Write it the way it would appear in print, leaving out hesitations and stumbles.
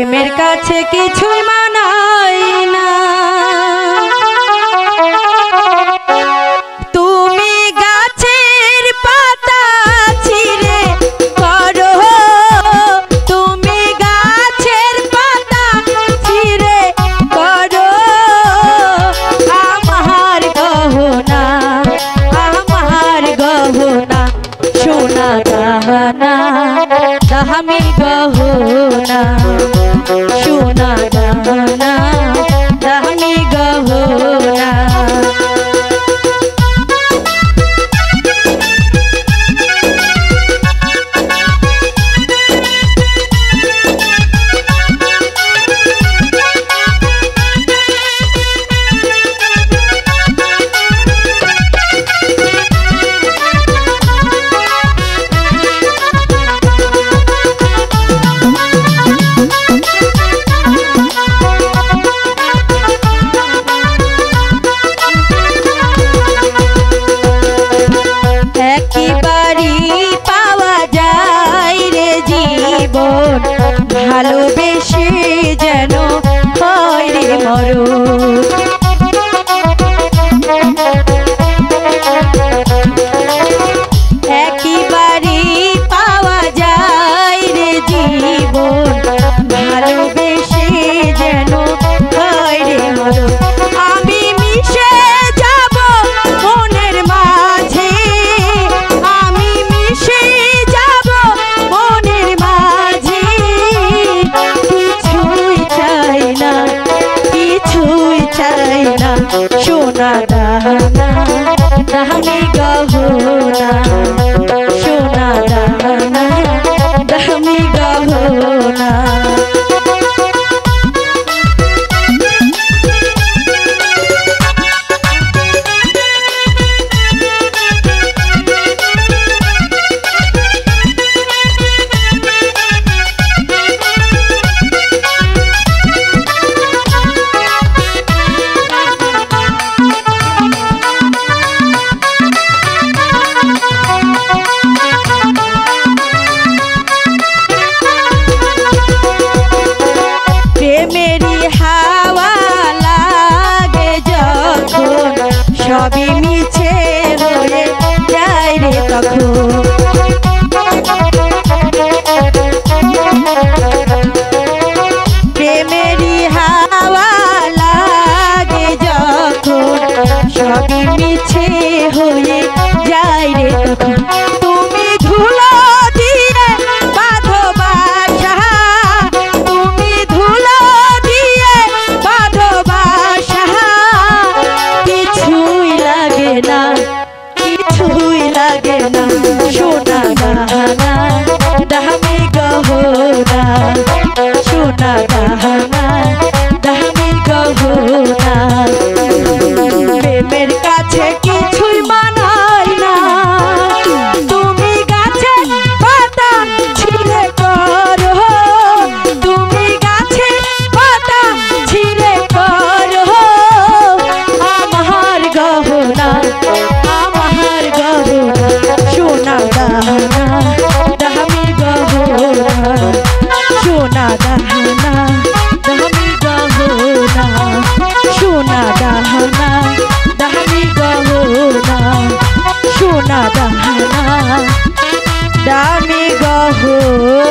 প্রেমের কাছে কিছুই মানাই না। তুমি গাছের পাতা ছিঁড়ে করো, তুমি গাছের পাতা ছিঁড়ে করো আমার গহনা, আমার গহনা সোনা গহনা দামি গহনা, সোনা গহনা দামি গহনা। ভালোবেসে যেন হয় রে মরণ, একেবারে পাওয়া যায় রে জীবন, ভালোবেসে যেন হয় রে মরণ। আমি মিশে যাব মনের মাঝে, আমি মিশে যাব মনের মাঝে, কিছুই চাই না, কিছুই চাই না সোনা দানা দামি গহনা, সোনা দানা দামি গহনা। সবই মিছে হয়ে যায় রে তখন, প্রেমেরই হাওয়া লাগে যখন, সবই মিছে হয়ে যায় রে তখন। তুমি ধুলো দিয়ে বাঁধো বাসা, তুমি ধুলো দিয়ে বাঁধো বাসা, কিছুই লাগে না, কিছুই লাগে না সোনা গহনা দামি গহনা, সোনা গহনা দামি গহনা। প্রেমের কাছে কিছুই মানাই না, তুমি গাছের পাতা ছিঁড়ে করো, তুমি গাছের পাতা ছিঁড়ে করো আমার গহনা, আমার গহনা সোনা গহনা দামি গহনা, সোনা গহনা দামি গহনা, সোনা গহনা দামি গহনা, সোনা গহনা দামি গহনা।